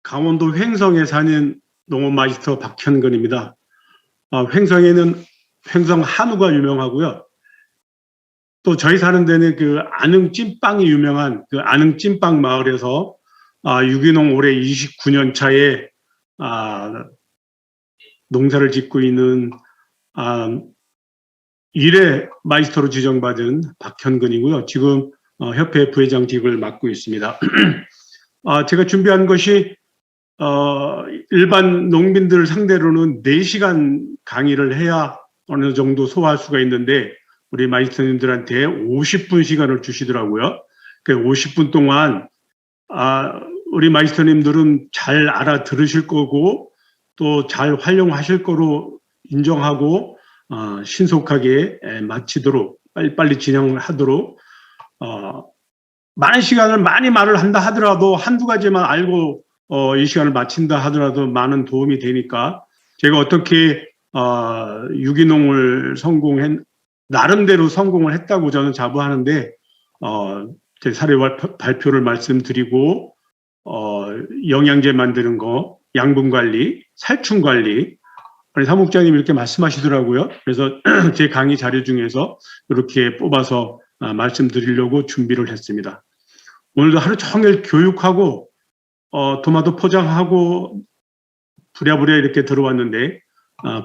강원도 횡성에 사는 농업 마이스터 박현근입니다. 횡성에는 횡성 한우가 유명하고요. 또 저희 사는 데는 그 안흥 찐빵이 유명한 그 안흥 찐빵 마을에서 유기농 올해 29년 차에 농사를 짓고 있는 일회 마이스터로 지정받은 박현근이고요. 지금 협회 부회장직을 맡고 있습니다. 제가 준비한 것이 일반 농민들 상대로는 4시간 강의를 해야 어느 정도 소화할 수가 있는데 우리 마이스터님들한테 50분 시간을 주시더라고요. 그 50분 동안 우리 마이스터님들은 잘 알아들으실 거고 또 잘 활용하실 거로 인정하고 신속하게 마치도록 빨리빨리 진행하도록 많은 시간을 많이 말을 한다 하더라도 한두 가지만 알고 이 시간을 마친다 하더라도 많은 도움이 되니까 제가 어떻게 유기농을 나름대로 성공을 했다고 저는 자부하는데 제 사례 발표를 말씀드리고 영양제 만드는 거, 양분 관리, 살충 관리 우리 사무국장님이 이렇게 말씀하시더라고요. 그래서 제 강의 자료 중에서 이렇게 뽑아서 말씀드리려고 준비를 했습니다. 오늘도 하루 종일 교육하고 토마토 포장하고 부랴부랴 이렇게 들어왔는데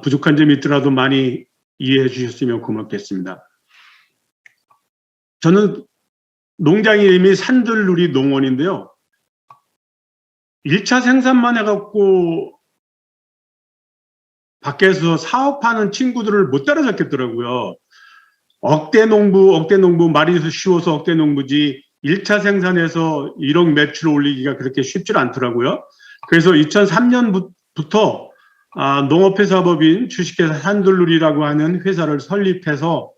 부족한 점이 있더라도 많이 이해해 주셨으면 고맙겠습니다. 저는 농장 이름이 산들누리 농원인데요. 1차 생산만 해갖고 밖에서 사업하는 친구들을 못 따라잡겠더라고요. 억대 농부 말이 쉬워서 억대 농부지 1차 생산에서 1억 매출 올리기가 그렇게 쉽지 않더라고요. 그래서 2003년부터 농업회사법인 주식회사 산들누리라고 하는 회사를 설립해서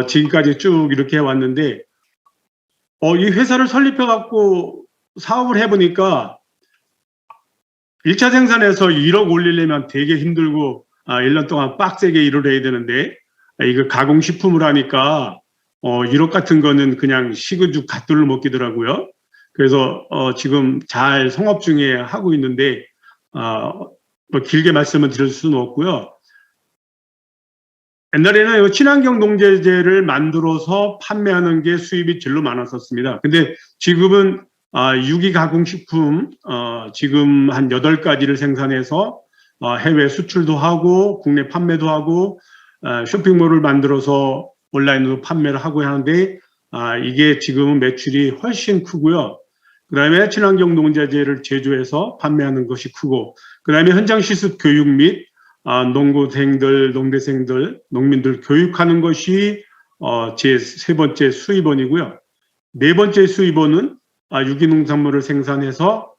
지금까지 쭉 이렇게 해왔는데 이 회사를 설립해갖고 사업을 해보니까 1차 생산에서 1억 올리려면 되게 힘들고 1년 동안 빡세게 일을 해야 되는데 이거 가공식품을 하니까 1억 같은 거는 그냥 식은죽 갓도를 먹기더라고요. 그래서 지금 잘 성업 중에 하고 있는데 뭐 길게 말씀을 드릴 수는 없고요. 옛날에는 친환경 농제제를 만들어서 판매하는 게 수입이 제일 많았었습니다. 근데 지금은 유기 가공식품 지금 한 8가지를 생산해서 해외 수출도 하고 국내 판매도 하고 쇼핑몰을 만들어서 온라인으로 판매를 하고 하는데 이게 지금은 매출이 훨씬 크고요. 그 다음에 친환경 농자재를 제조해서 판매하는 것이 크고 그 다음에 현장 실습 교육 및 농고생들, 농대생들, 농민들 교육하는 것이 제 3번째 수입원이고요. 4번째 수입원은 유기농산물을 생산해서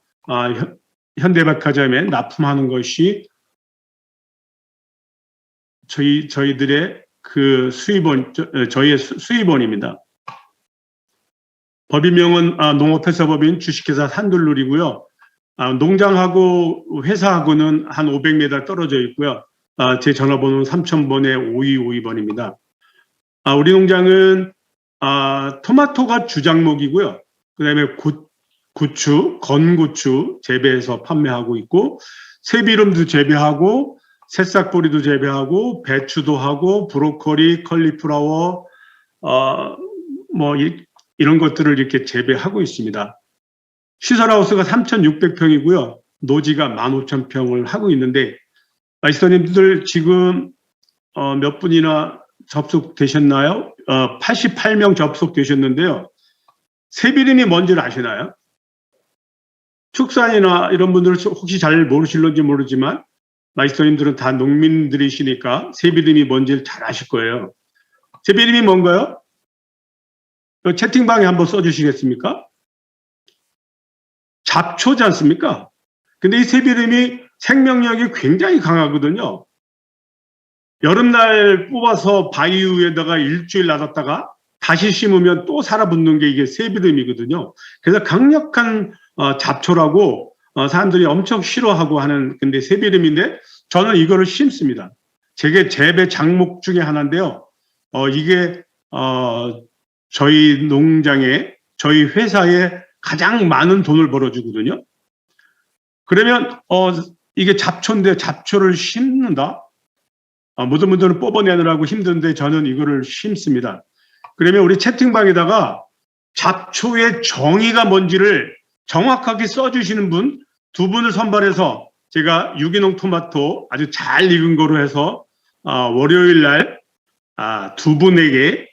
현대백화점에 납품하는 것이 저희들의 그 저희의 수입원입니다. 법인명은 농업회사법인 주식회사 산들누리고요. 농장하고 회사하고는 한 500m 떨어져 있고요. 제 전화번호는 3000번에 5252번입니다. 우리 농장은 토마토가 주작목이고요. 그 다음에 고추, 건고추 재배해서 판매하고 있고 새비름도 재배하고 새싹보리도 재배하고 배추도 하고 브로콜리, 컬리플라워 이런 것들을 이렇게 재배하고 있습니다. 시설하우스가 3,600평이고요. 노지가 15,000평을 하고 있는데 마이스터님들 지금 몇 분이나 접속되셨나요? 88명 접속되셨는데요. 새비름이 뭔지를 아시나요? 축산이나 이런 분들은 혹시 잘 모르실런지 모르지만 마이스터님들은 다 농민들이시니까 새비름이 뭔지를 잘 아실 거예요. 새비름이 뭔가요? 채팅방에 한번 써주시겠습니까? 잡초지 않습니까? 근데 이 새비름이 생명력이 굉장히 강하거든요. 여름날 뽑아서 바위 위에다가 일주일 놔뒀다가 다시 심으면 또 살아붙는 게 이게 새비름이거든요. 그래서 강력한 잡초라고 사람들이 엄청 싫어하고 하는 근데 새비름인데 저는 이거를 심습니다. 제게 재배 작목 중에 하나인데요. 이게 저희 농장에 저희 회사에 가장 많은 돈을 벌어주거든요. 그러면 이게 잡초인데 잡초를 심는다? 모든 분들은 뽑아내느라고 힘든데 저는 이거를 심습니다. 그러면 우리 채팅방에다가 잡초의 정의가 뭔지를 정확하게 써주시는 분 두 분을 선발해서 제가 유기농 토마토 아주 잘 익은 거로 해서 월요일 날 두 분에게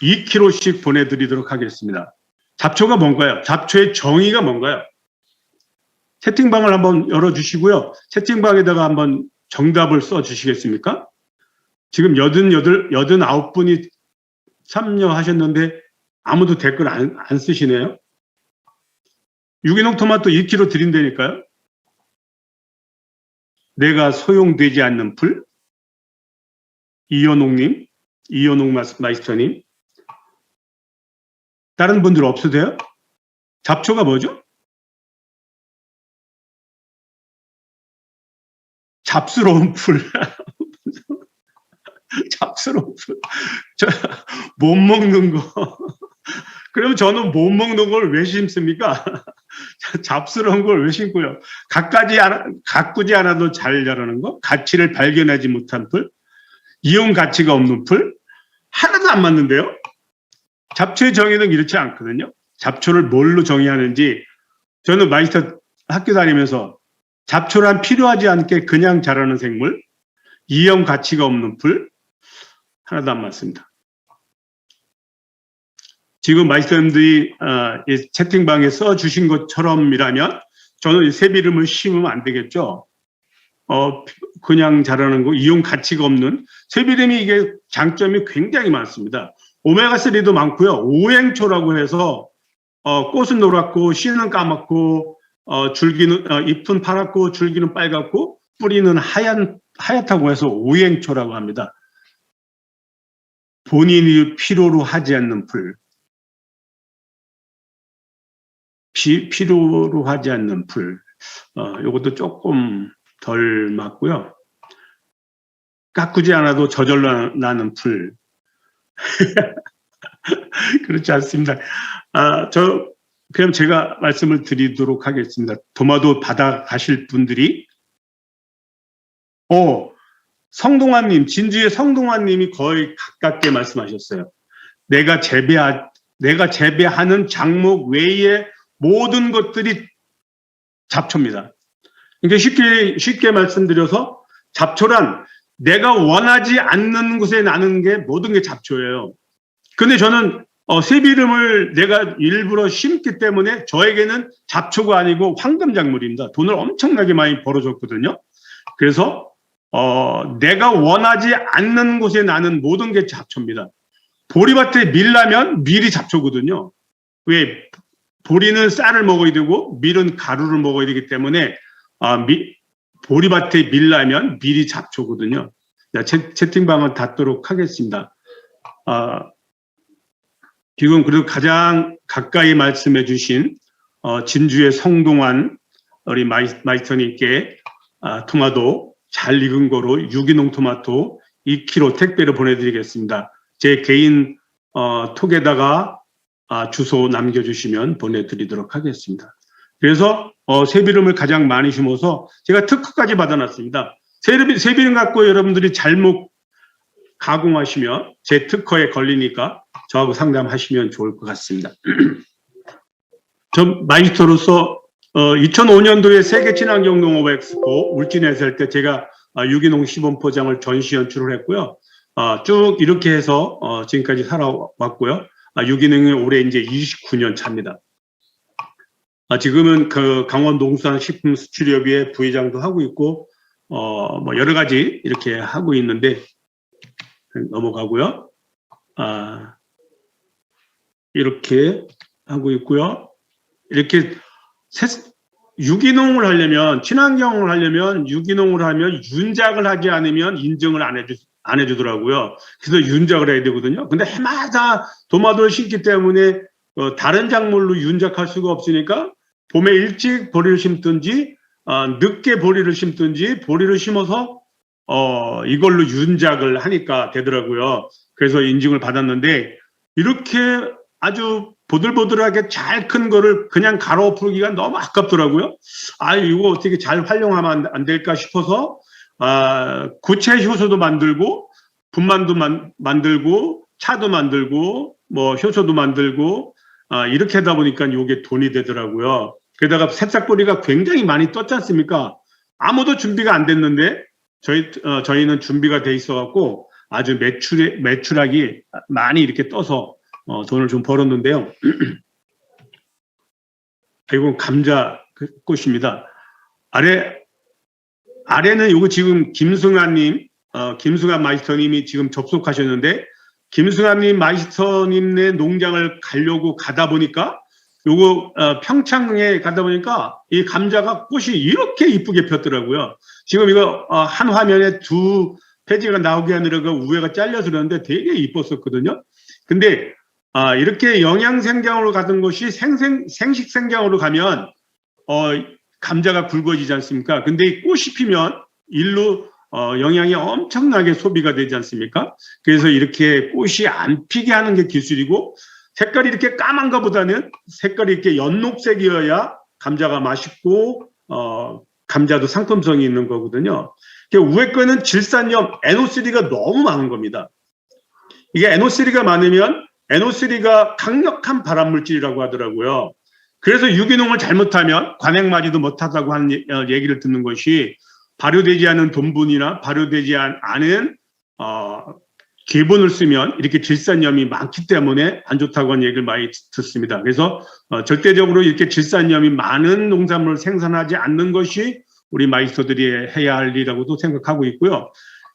2kg씩 보내드리도록 하겠습니다. 잡초가 뭔가요? 잡초의 정의가 뭔가요? 채팅방을 한번 열어주시고요. 채팅방에다가 한번 정답을 써주시겠습니까? 지금 89분이 참여하셨는데 아무도 댓글 안 쓰시네요. 유기농 토마토 2kg 드린다니까요. 내가 소용되지 않는 풀? 이현옥님, 이현옥 마이스터님. 다른 분들 없으세요? 잡초가 뭐죠? 잡스러운 풀. 잡스러운 풀. 못 먹는 거. 그러면 저는 못 먹는 걸 왜 심습니까? 잡스러운 걸 왜 심고요? 가꾸지 않아도 잘 자라는 거? 가치를 발견하지 못한 풀? 이용 가치가 없는 풀? 하나도 안 맞는데요? 잡초의 정의는 이렇지 않거든요. 잡초를 뭘로 정의하는지 저는 마이스터 학교 다니면서 잡초란 필요하지 않게 그냥 자라는 생물, 이용 가치가 없는 풀, 하나도 안 맞습니다. 지금 마이스터님들이 채팅방에 써주신 것처럼이라면 저는 새비름을 심으면 안 되겠죠. 그냥 자라는 거, 이용 가치가 없는 새비름이 이게 장점이 굉장히 많습니다. 오메가3도 많고요. 오행초라고 해서 꽃은 노랗고 씨는 까맣고 줄기는 잎은 파랗고 줄기는 빨갛고 뿌리는 하얗다고 해서 오행초라고 합니다. 본인이 필요로 하지 않는 풀. 필요로 하지 않는 풀. 이것도 조금 덜 맞고요. 가꾸지 않아도 저절로 나는 풀. 그렇지 않습니다. 그럼 제가 말씀을 드리도록 하겠습니다. 도마도 받아 가실 분들이, 성동환님, 진주의 성동환님이 거의 가깝게 말씀하셨어요. 내가 재배하는 작목 외에 모든 것들이 잡초입니다. 그러니까 쉽게 말씀드려서 잡초란 내가 원하지 않는 곳에 나는 게 모든 게 잡초예요. 근데 저는 새비름을 내가 일부러 심기 때문에 저에게는 잡초가 아니고 황금작물입니다. 돈을 엄청나게 많이 벌어줬거든요. 그래서 내가 원하지 않는 곳에 나는 모든 게 잡초입니다. 보리밭에 밀 나면 밀이 잡초거든요. 왜? 보리는 쌀을 먹어야 되고 밀은 가루를 먹어야 되기 때문에 보리밭에 밀 나면 밀이 잡초거든요. 채팅방은 닫도록 하겠습니다. 지금 그래도 가장 가까이 말씀해 주신 진주의 성동환 우리 마이스터님께 토마토 잘 익은 거로 유기농 토마토 2kg 택배로 보내드리겠습니다. 제 개인 톡에다가 주소 남겨주시면 보내드리도록 하겠습니다. 그래서 새비름을 가장 많이 심어서 제가 특허까지 받아놨습니다. 새비름 갖고 여러분들이 잘못 가공하시면 제 특허에 걸리니까 저하고 상담하시면 좋을 것 같습니다. 저 마이스터로서 2005년도에 세계 친환경 농업 엑스포 울진에서 할 때 제가 유기농 시범 포장을 전시 연출을 했고요. 쭉 이렇게 해서 지금까지 살아왔고요. 유기농이 올해 이제 29년 차입니다. 지금은 그 강원 농수산식품 수출협의회 부회장도 하고 있고, 뭐 여러 가지 이렇게 하고 있는데, 넘어가고요. 이렇게 하고 있고요. 이렇게 유기농을 하려면, 친환경을 하려면, 유기농을 하면 윤작을 하지 않으면 인정을 안 해주더라고요. 그래서 윤작을 해야 되거든요. 근데 해마다 도마도를 심기 때문에 다른 작물로 윤작할 수가 없으니까 봄에 일찍 보리를 심든지 늦게 보리를 심든지 보리를 심어서 이걸로 윤작을 하니까 되더라고요. 그래서 인증을 받았는데 이렇게 아주 보들보들하게 잘 큰 거를 그냥 갈아 풀기가 너무 아깝더라고요. 아, 이거 어떻게 잘 활용하면 안 될까 싶어서, 구체 효소도 만들고, 분만도 만들고, 차도 만들고, 뭐, 효소도 만들고, 이렇게 하다 보니까 이게 돈이 되더라고요. 게다가 새싹뿌리가 굉장히 많이 떴지 않습니까? 아무도 준비가 안 됐는데, 저희는 준비가 돼 있어갖고, 아주 매출액이 많이 이렇게 떠서, 돈을 좀 벌었는데요. 이건 감자 꽃입니다. 아래는 이거 지금 김승환님, 김승환 마이스터님이 지금 접속하셨는데, 김승환님 마이스터님네 농장을 가려고 가다 보니까, 요거 평창에 가다 보니까 이 감자가 꽃이 이렇게 이쁘게 폈더라고요. 지금 이거 한 화면에 두 페이지가 나오게 하느라고 우회가 잘려서 그러는데 되게 이뻤었거든요. 근데 이렇게 영양생장으로 가던 것이 생식생장으로 가면 감자가 굵어지지 않습니까? 근데 이 꽃이 피면 일로 영양이 엄청나게 소비가 되지 않습니까? 그래서 이렇게 꽃이 안 피게 하는 게 기술이고, 색깔이 이렇게 까만 것보다는 색깔이 이렇게 연녹색이어야 감자가 맛있고 감자도 상품성이 있는 거거든요. 위에 거는 질산염 NO3가 너무 많은 겁니다. 이게 NO3가 많으면 NO3가 강력한 발암물질이라고 하더라고요. 그래서 유기농을 잘못하면 관행맞이도 못하다고 하는 얘기를 듣는 것이, 발효되지 않은 돈분이나 발효되지 않은 기본을 쓰면 이렇게 질산염이 많기 때문에 안 좋다고 하는 얘기를 많이 듣습니다. 그래서 절대적으로 이렇게 질산염이 많은 농산물을 생산하지 않는 것이 우리 마이스터들이 해야 할 일이라고도 생각하고 있고요.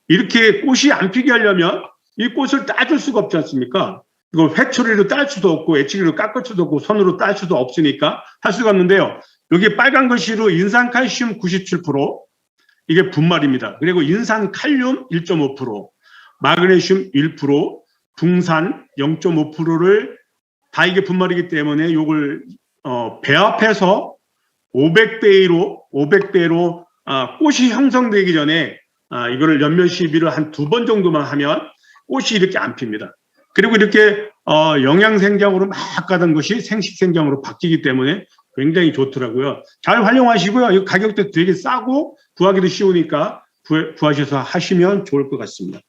이렇게 꽃이 안 피게 하려면 이 꽃을 따줄 수가 없지 않습니까? 이거 회초리로 딸 수도 없고 애치기로 깎을 수도 없고 손으로 딸 수도 없으니까 할 수가 없는데요. 여기 빨간 글씨로 인산칼슘 97%, 이게 분말입니다. 그리고 인산칼륨 1.5%, 마그네슘 1%, 붕산 0.5%를 다 이게 분말이기 때문에 이걸 배합해서 500배로 꽃이 형성되기 전에 이거를 연면 시비를 한 2번 정도만 하면 꽃이 이렇게 안 핍니다. 그리고 이렇게 영양생장으로 막 가던 것이 생식생장으로 바뀌기 때문에 굉장히 좋더라고요. 잘 활용하시고요. 이 가격도 되게 싸고 구하기도 쉬우니까 구하셔서 하시면 좋을 것 같습니다.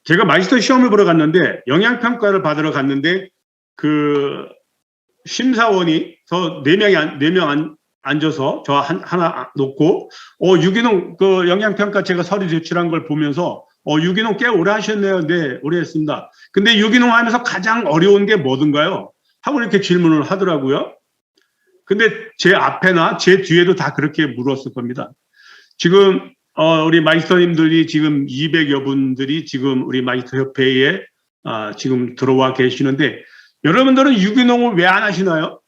제가 마이스터 시험을 보러 갔는데, 영양평가를 받으러 갔는데, 그 심사원이 저 4명 앉아서 저 하나 놓고, 유기농 그 영양평가 제가 서류 제출한 걸 보면서, 유기농 꽤 오래 하셨네요. 네, 오래 했습니다. 근데 유기농 하면서 가장 어려운 게 뭐든가요? 하고 이렇게 질문을 하더라고요. 근데 제 앞에나 제 뒤에도 다 그렇게 물었을 겁니다. 지금 우리 마이스터님들이 지금 200여 분들이 지금 우리 마이스터 협회에 지금 들어와 계시는데, 여러분들은 유기농을 왜 안 하시나요?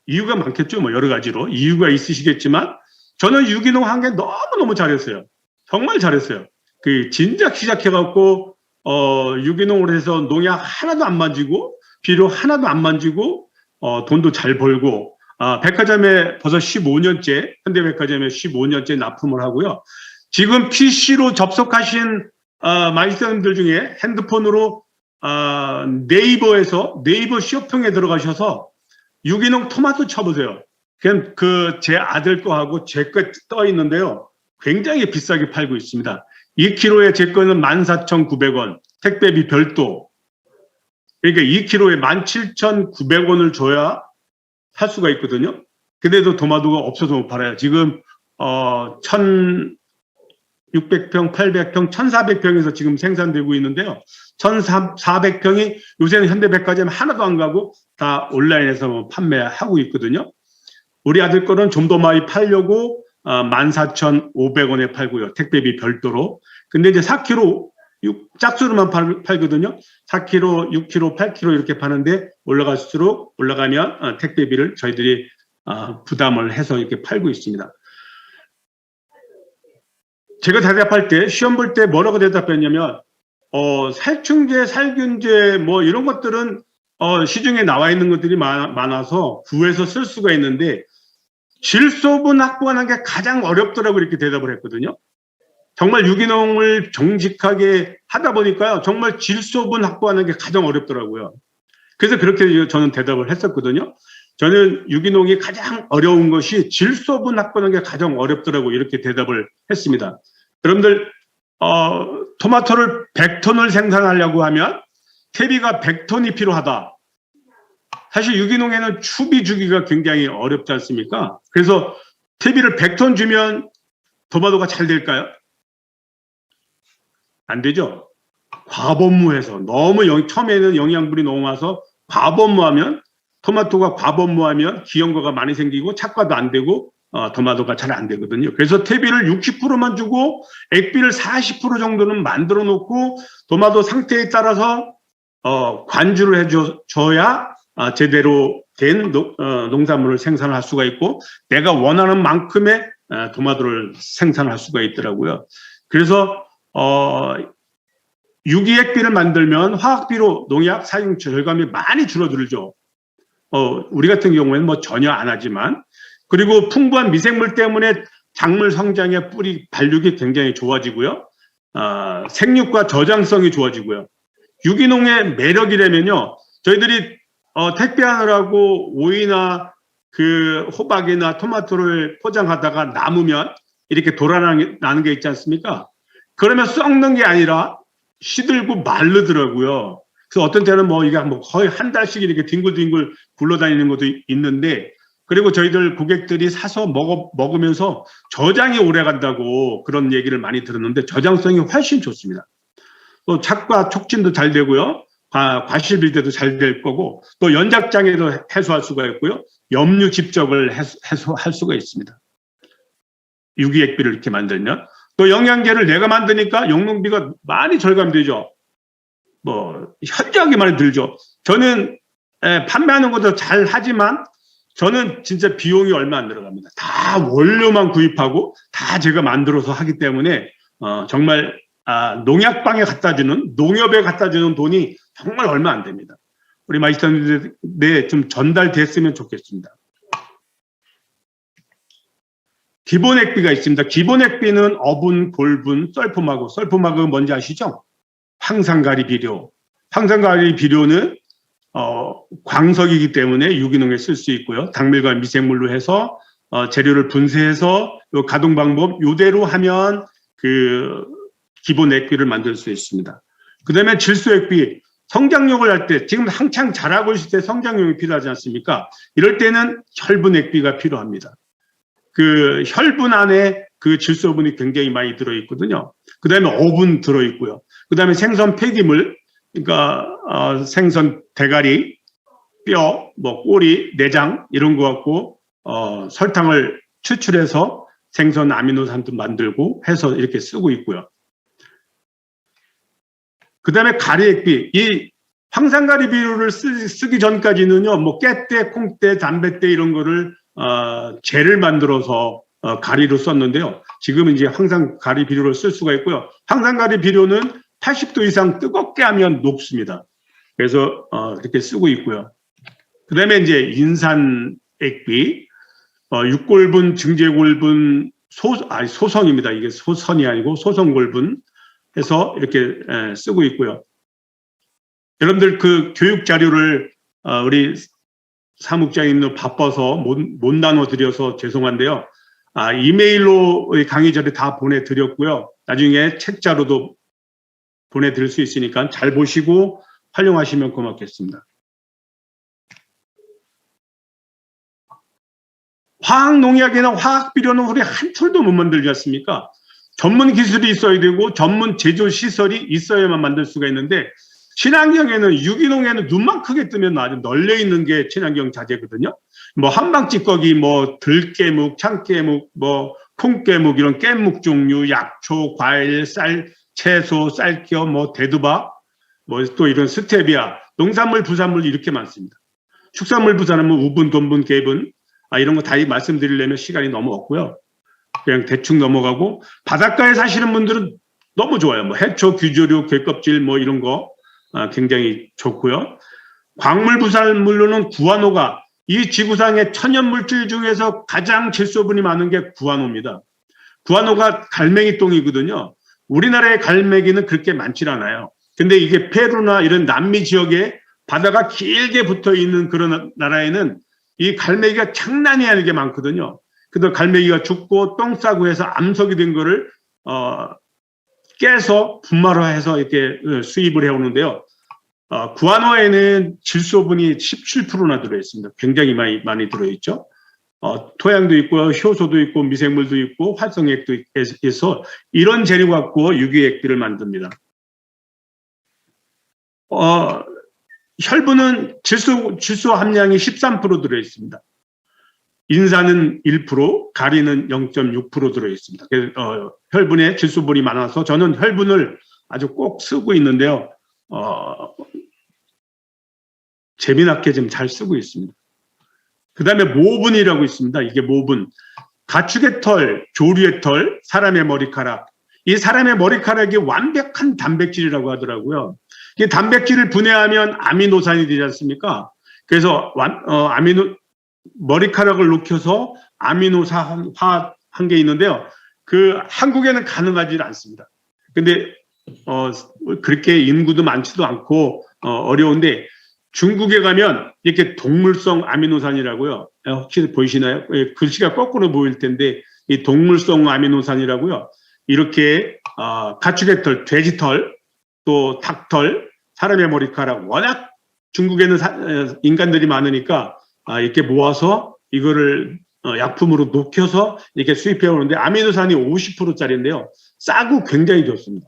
이유가 많겠죠. 뭐 여러 가지로 이유가 있으시겠지만, 저는 유기농 한 게 너무너무 잘했어요. 정말 잘했어요. 그 진작 시작해갖고 유기농으로 해서 농약 하나도 안 만지고 비료 하나도 안 만지고 돈도 잘 벌고, 백화점에 벌써 15년째, 현대백화점에 15년째 납품을 하고요. 지금 PC로 접속하신 마이스터님들 중에 핸드폰으로 네이버 쇼핑에 들어가셔서 유기농 토마토 쳐보세요. 그냥 제 아들 거하고 제 거 떠 있는데요. 굉장히 비싸게 팔고 있습니다. 2kg에 제 거는 14,900원, 택배비 별도. 그러니까 2kg에 17,900원을 줘야 살 수가 있거든요. 근데도 토마토가 없어서 못 팔아요. 지금 1,600평, 800평, 1,400평에서 지금 생산되고 있는데요. 1,400평이 요새는 현대백화점 하나도 안 가고 다 온라인에서 판매하고 있거든요. 우리 아들 거는 좀 더 많이 팔려고 14,500원에 팔고요. 택배비 별도로. 근데 이제 4kg 짝수로만 팔거든요. 4kg, 6kg, 8kg 이렇게 파는데, 올라갈수록 올라가면 택배비를 저희들이 부담을 해서 이렇게 팔고 있습니다. 제가 대답할 때, 시험 볼 때 뭐라고 대답했냐면, 살충제, 살균제 뭐 이런 것들은 시중에 나와 있는 것들이 많아서 구해서 쓸 수가 있는데, 질소분 확보하는 게 가장 어렵더라고 이렇게 대답을 했거든요. 정말 유기농을 정직하게 하다 보니까요. 정말 질소분 확보하는 게 가장 어렵더라고요. 그래서 그렇게 저는 대답을 했었거든요. 저는 유기농이 가장 어려운 것이 질소분 확보하는 게 가장 어렵더라고 이렇게 대답을 했습니다. 여러분들 토마토를 100톤을 생산하려고 하면 퇴비가 100톤이 필요하다. 사실 유기농에는 추비 주기가 굉장히 어렵지 않습니까? 그래서 퇴비를 100톤 주면 토마토가 잘 될까요? 안 되죠. 과번무해서 너무 처음에는 영양분이 너무 와서 과번무하면 토마토가 과번무하면 기형과가 많이 생기고 착과도 안 되고 토마토가 잘 안 되거든요. 그래서 퇴비를 60%만 주고 액비를 40% 정도는 만들어 놓고 토마토 상태에 따라서 관주를 해줘야 제대로 된 농산물을 생산할 수가 있고 내가 원하는 만큼의 토마토를 생산할 수가 있더라고요. 그래서 유기액비를 만들면 화학비료 농약 사용 절감이 많이 줄어들죠. 우리 같은 경우에는 뭐 전혀 안 하지만 그리고 풍부한 미생물 때문에 작물 성장의 뿌리 발육이 굉장히 좋아지고요. 생육과 저장성이 좋아지고요. 유기농의 매력이라면요. 저희들이 택배하느라고 오이나 그 호박이나 토마토를 포장하다가 남으면 이렇게 돌아나는 게 있지 않습니까? 그러면 썩는 게 아니라 시들고 마르더라고요. 그래서 어떤 때는 뭐 이게 뭐 거의 한 달씩 이렇게 뒹굴뒹굴 굴러다니는 것도 있는데 그리고 저희들 고객들이 사서 먹으면서 저장이 오래 간다고 그런 얘기를 많이 들었는데 저장성이 훨씬 좋습니다. 또 착과 촉진도 잘 되고요. 과실비대도 잘 될 거고 또 연작장애도 해소할 수가 있고요. 염류 집적을 해소할 수가 있습니다. 유기액비를 이렇게 만들면 또 영양제를 내가 만드니까 용농비가 많이 절감되죠. 뭐 현저하게 많이 들죠. 저는 판매하는 것도 잘 하지만 저는 진짜 비용이 얼마 안 들어갑니다. 다 원료만 구입하고 다 제가 만들어서 하기 때문에 정말 농약방에 갖다 주는 농협에 갖다 주는 돈이 정말 얼마 안 됩니다. 우리 마이스터님들 좀 전달됐으면 좋겠습니다. 기본 액비가 있습니다. 기본 액비는 어분, 골분, 썰포막은 뭔지 아시죠? 황산가리 비료. 황산가리 비료는 광석이기 때문에 유기농에 쓸 수 있고요. 당밀과 미생물로 해서 재료를 분쇄해서 요 가동 방법 요대로 하면 그 기본 액비를 만들 수 있습니다. 그다음에 질소 액비. 성장용을 할 때 지금 한창 자라고 있을 때 성장용이 필요하지 않습니까? 이럴 때는 혈분 액비가 필요합니다. 그 혈분 안에 그 질소분이 굉장히 많이 들어있거든요. 그 다음에 어분 들어있고요. 그 다음에 생선 폐기물, 그러니까 생선 대가리, 뼈, 뭐 꼬리, 내장 이런 거 갖고 설탕을 추출해서 생선 아미노산도 만들고 해서 이렇게 쓰고 있고요. 그 다음에 가리액비, 이 황산가리 비료를 쓰기 전까지는요, 뭐 깨때, 콩때, 담배때 이런 거를 젤을 만들어서 가리로 썼는데요. 지금은 이제 황산가리 비료를 쓸 수가 있고요. 황산가리 비료는 80도 이상 뜨겁게 하면 녹습니다. 그래서 이렇게 쓰고 있고요. 그 다음에 이제 인산액비, 육골분, 증제골분, 소성입니다. 이게 소선이 아니고 소성골분 해서 이렇게 쓰고 있고요. 여러분들 그 교육 자료를 우리 사무국장님도 바빠서 못 나눠드려서 죄송한데요. 이메일로 강의 자료 다 보내드렸고요. 나중에 책자로도 보내드릴 수 있으니까 잘 보시고 활용하시면 고맙겠습니다. 화학농약이나 화학비료는 우리 한 톨도 못 만들지 않습니까? 전문 기술이 있어야 되고 전문 제조 시설이 있어야만 만들 수가 있는데 친환경에는 유기농에는 눈만 크게 뜨면 아주 널려 있는 게 친환경 자재거든요. 뭐 한방 찌꺼기, 뭐 들깨묵, 참깨묵, 뭐 콩깨묵 이런 깻묵 종류, 약초, 과일, 쌀, 채소, 쌀겨, 뭐 대두박, 뭐 또 이런 스테비아, 농산물, 부산물 이렇게 많습니다. 축산물, 부산물, 우분, 돈분, 개분 이런 거 다 말씀드리려면 시간이 너무 없고요. 그냥 대충 넘어가고 바닷가에 사시는 분들은 너무 좋아요. 뭐 해초, 규조류, 괴껍질 뭐 이런 거 굉장히 좋고요. 광물 부산물로는 구안호가 이 지구상의 천연 물질 중에서 가장 질소분이 많은 게 구안호입니다. 구아노가 갈매기 똥이거든요. 우리나라의 갈매기는 그렇게 많지 않아요. 근데 이게 페루나 이런 남미 지역에 바다가 길게 붙어 있는 그런 나라에는 이 갈매기가 장난이 아니게 많거든요. 그래서 갈매기가 죽고 똥 싸고 해서 암석이 된 거를 깨서 분말화해서 이렇게 수입을 해오는데요. 구아노에는 질소분이 17%나 들어있습니다. 굉장히 많이 들어있죠. 토양도 있고 효소도 있고 미생물도 있고 활성액도 있어서 이런 재료 갖고 유기액들을 만듭니다. 혈분은 질소 함량이 13% 들어있습니다. 인산은 1%, 가리는 0.6% 들어있습니다. 혈분에 질소분이 많아서 저는 혈분을 아주 꼭 쓰고 있는데요. 재미나게 좀 잘 쓰고 있습니다. 그 다음에 모분이라고 있습니다. 이게 모분. 가축의 털, 조류의 털, 사람의 머리카락. 이 사람의 머리카락이 완벽한 단백질이라고 하더라고요. 이 단백질을 분해하면 아미노산이 되지 않습니까? 그래서 머리카락을 녹여서 아미노산 화학 한 게 있는데요. 그 한국에는 가능하지 않습니다. 근데 그렇게 인구도 많지도 않고 어려운데 중국에 가면 이렇게 동물성 아미노산이라고요. 혹시 보이시나요? 글씨가 거꾸로 보일 텐데 이 동물성 아미노산이라고요. 이렇게 가축의 털, 돼지 털, 또 닭털, 사람의 머리카락 워낙 중국에는 인간들이 많으니까 이렇게 모아서 이거를 약품으로 녹여서 이렇게 수입해 오는데 아미노산이 50%짜리인데요. 싸고 굉장히 좋습니다.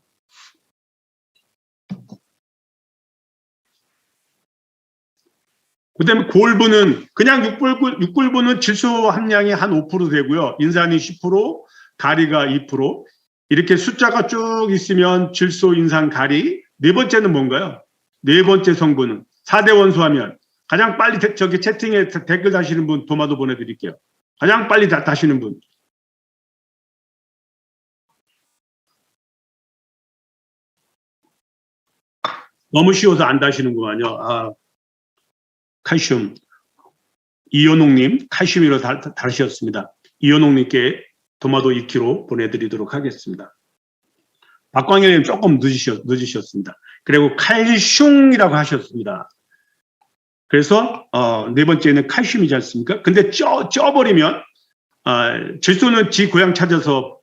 그다음에 골분은 그냥 육골분은 질소 함량이 한 5% 되고요. 인산이 10%, 가리가 2%. 이렇게 숫자가 쭉 있으면 질소, 인산, 가리. 네 번째는 뭔가요? 네 번째 성분은 4대 원소 하면 가장 빨리 저기 채팅에 댓글 다시는 분 도마도 보내드릴게요. 가장 빨리 다시는 분. 너무 쉬워서 안 다시는구만요. 칼슘. 이현옥님, 칼슘으로 다르셨습니다. 이현옥님께 도마도 2kg 보내드리도록 하겠습니다. 박광일님 조금 늦으셨습니다. 그리고 칼슘이라고 하셨습니다. 그래서 네 번째는 칼슘이지 않습니까? 근데 쪄버리면 질소는 지 고향 찾아서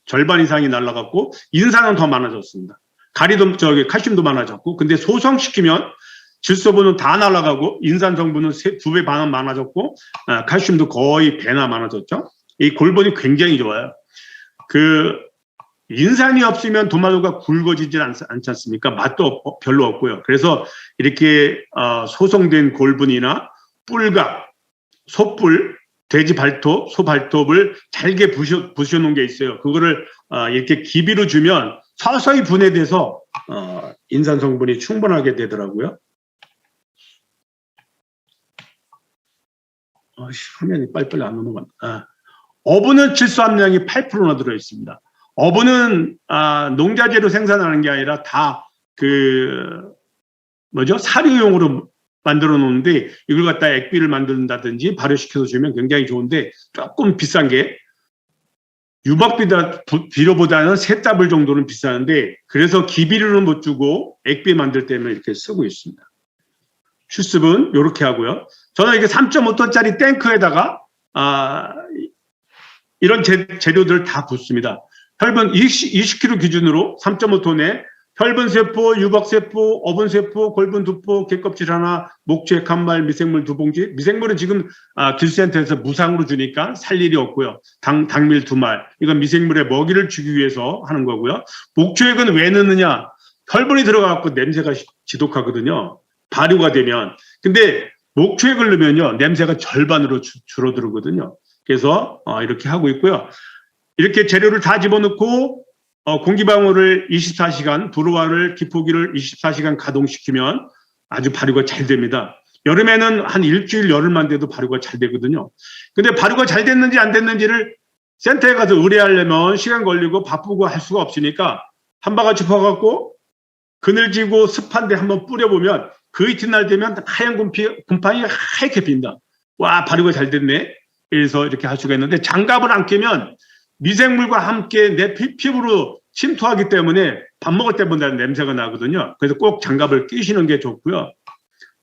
절반 이상이 날아갔고 인산은 더 많아졌습니다. 가리도 칼슘도 많아졌고 근데 소성시키면 질소분은 다 날아가고 인산 성분은 2배 반은 많아졌고 칼슘도 거의 배나 많아졌죠. 이 골분이 굉장히 좋아요. 그 인산이 없으면 도마도가 굵어지지 않지 않습니까? 맛도 별로 없고요. 그래서 이렇게 소성된 골분이나 뿔각, 소뿔, 돼지 발톱, 소 발톱을 잘게 부셔놓은 게 있어요. 그거를 이렇게 기비로 주면 서서히 분해돼서 인산 성분이 충분하게 되더라고요. 화면이 빨리빨리 안 넘어간다. 어분은 질소 함량이 8%나 들어있습니다. 어분은 농자재로 생산하는 게 아니라 다 사료용으로 만들어 놓는데 이걸 갖다 액비를 만든다든지 발효시켜서 주면 굉장히 좋은데 조금 비싼 게 유박비료보다는 세 더블 정도는 비싸는데 그래서 기비료는 못 주고 액비 만들 때는 이렇게 쓰고 있습니다. 추습은 이렇게 하고요. 저는 이게 3.5톤짜리 탱크에다가 이런 재료들을 다 붓습니다. 혈분 20kg 기준으로 3.5톤에 혈분세포, 유박세포, 어분세포, 골분두포, 개껍질 하나, 목주액 한 말, 미생물 2봉지. 미생물은 지금 기술센터에서 무상으로 주니까 살 일이 없고요. 당밀 2말. 이건 미생물의 먹이를 주기 위해서 하는 거고요. 목주액은 왜 넣느냐? 혈분이 들어가고 냄새가 지독하거든요. 발효가 되면. 근데 목주액을 넣으면요. 냄새가 절반으로 줄어들거든요. 그래서 이렇게 하고 있고요. 이렇게 재료를 다 집어넣고 공기방울을 24시간, 브루와를 기포기를 24시간 가동시키면 아주 발효가 잘 됩니다. 여름에는 한 일주일 열흘만 돼도 발효가 잘 되거든요. 근데 발효가 잘 됐는지 안 됐는지를 센터에 가서 의뢰하려면 시간 걸리고 바쁘고 할 수가 없으니까 한 바가지 퍼갖고 그늘지고 습한데 한번 뿌려보면 그 이튿날 되면 하얀 곰팡이 하얗게 빈다. 와, 발효가 잘 됐네. 그래서 이렇게 할 수가 있는데 장갑을 안 끼면 미생물과 함께 내 피부로 침투하기 때문에 밥 먹을 때보다 냄새가 나거든요. 그래서 꼭 장갑을 끼시는 게 좋고요.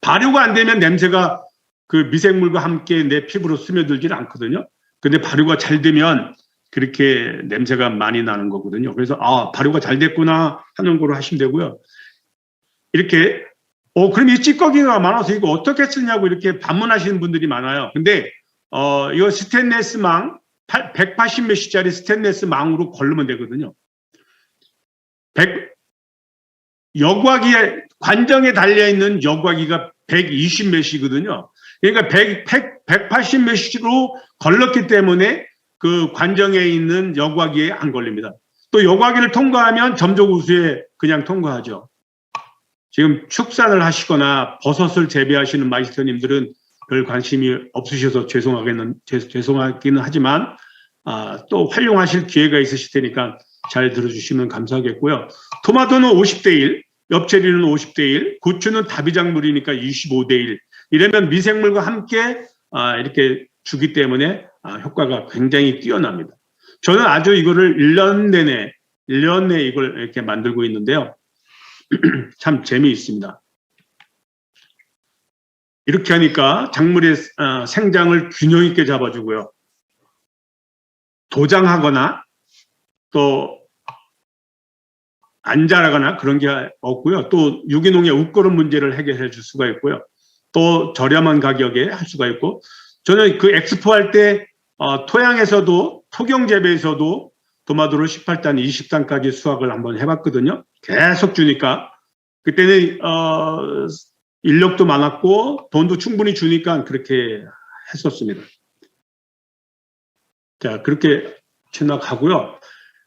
발효가 안 되면 냄새가 그 미생물과 함께 내 피부로 스며들지는 않거든요. 근데 발효가 잘 되면 그렇게 냄새가 많이 나는 거거든요. 그래서 발효가 잘 됐구나 하는 걸로 하시면 되고요. 이렇게 그럼 이 찌꺼기가 많아서 이거 어떻게 쓰냐고 이렇게 반문하시는 분들이 많아요. 근데 이거 스테인리스 망 180 메시짜리 스테인리스 망으로 걸르면 되거든요. 여과기에 관정에 달려있는 여과기가 120 메시거든요. 그러니까 180 메시로 걸렀기 때문에 그 관정에 있는 여과기에 안 걸립니다. 또 여과기를 통과하면 점적우수에 그냥 통과하죠. 지금 축산을 하시거나 버섯을 재배하시는 마이스터님들은 별 관심이 없으셔서 죄송하기는 하지만 또 활용하실 기회가 있으실 테니까 잘 들어주시면 감사하겠고요. 토마토는 50대 1, 엽채리는 50대 1, 고추는 다비작물이니까 25대 1. 이러면 미생물과 함께 이렇게 주기 때문에 효과가 굉장히 뛰어납니다. 저는 아주 이거를 1년 내내 이걸 이렇게 만들고 있는데요. 참 재미있습니다. 이렇게 하니까 작물의 생장을 균형 있게 잡아주고요. 도장하거나 또 안 자라거나 그런 게 없고요. 또 유기농의 웃거름 문제를 해결해 줄 수가 있고요. 또 저렴한 가격에 할 수가 있고, 저는 그 엑스포 할 때 토양에서도 토경 재배에서도 토마토를 18단, 20단까지 수확을 한번 해봤거든요. 계속 주니까 그때는 인력도 많았고 돈도 충분히 주니까 그렇게 했었습니다. 자, 그렇게 지나가고요.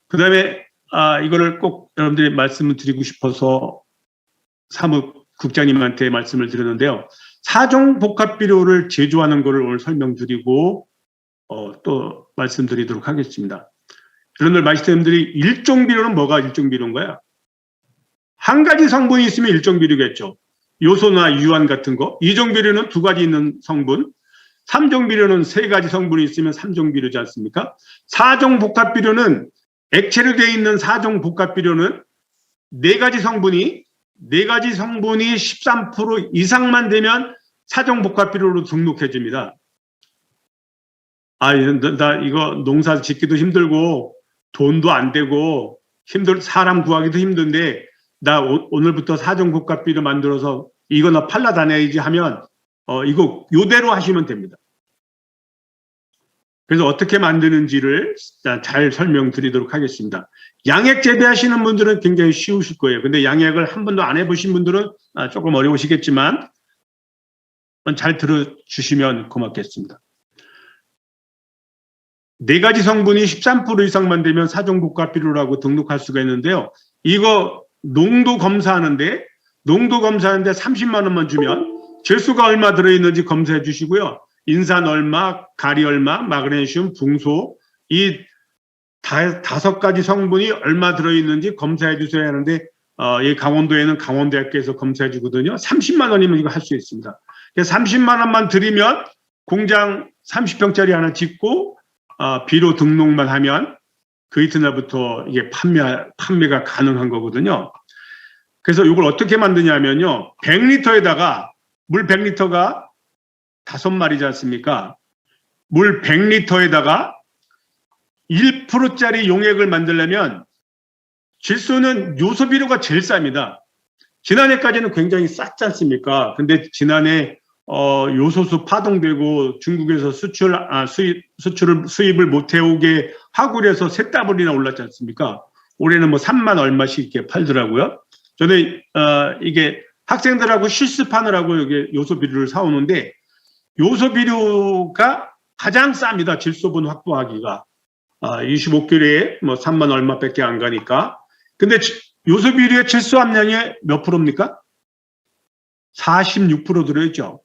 그 다음에 이거를 꼭 여러분들이 말씀을 드리고 싶어서 사무국장님한테 말씀을 드렸는데요. 4종 복합비료를 제조하는 것을 오늘 설명드리고 또 말씀드리도록 하겠습니다. 여러분들 마이스터님들이 1종 비료는 뭐가 1종 비료인가요? 한 가지 성분이 있으면 1종 비료겠죠. 요소나 유황 같은 거. 2종 비료는 2가지 있는 성분. 3종 비료는 3가지 성분이 있으면 3종 비료지 않습니까? 4종 복합비료는 액체로 되어 있는 4종 복합비료는 4가지 성분이 13% 이상만 되면 4종 복합비료로 등록해 줍니다. 나 이거 농사 짓기도 힘들고 돈도 안 되고 사람 구하기도 힘든데 나 오늘부터 4종 복합비료 만들어서 이거나 팔라 다녀야지 하면 이거 요대로 하시면 됩니다. 그래서 어떻게 만드는지를 잘 설명드리도록 하겠습니다. 양액 재배하시는 분들은 굉장히 쉬우실 거예요. 근데 양액을 한 번도 안 해보신 분들은 조금 어려우시겠지만 잘 들어주시면 고맙겠습니다. 4가지 성분이 13% 이상만 되면 4종 복합비료라고 등록할 수가 있는데요. 이거 농도 검사하는데 30만 원만 주면 질소가 얼마 들어있는지 검사해 주시고요. 인산 얼마, 가리 얼마, 마그네슘, 붕소 이 5가지 성분이 얼마 들어있는지 검사해 주셔야 하는데 이 강원도에는 강원대학교에서 검사해 주거든요. 30만 원이면 이거 할 수 있습니다. 30만 원만 드리면 공장 30평짜리 하나 짓고 비료 등록만 하면 그 이튿날부터 이게 판매가 가능한 거거든요. 그래서 이걸 어떻게 만드냐면요. 100리터에다가 물 100리터가 5마리지 않습니까? 물 100리터에다가 1%짜리 용액을 만들려면 질소는 요소 비료가 제일 쌉니다. 지난해까지는 굉장히 쌌지 않습니까? 근데 지난해 요소수 파동되고 중국에서 수입을 못 해오게 하고 해서 세 따블이나 올랐지 않습니까? 올해는 뭐 3만 얼마씩 이렇게 팔더라고요. 저는 이게 학생들하고 실습하느라고 여기 요소 비료를 사오는데 요소 비료가 가장 쌉니다. 질소분 확보하기가 25kg에 뭐 3만 얼마밖에 안 가니까. 근데 요소 비료의 질소 함량이 몇 프로입니까? 46% 들어있죠.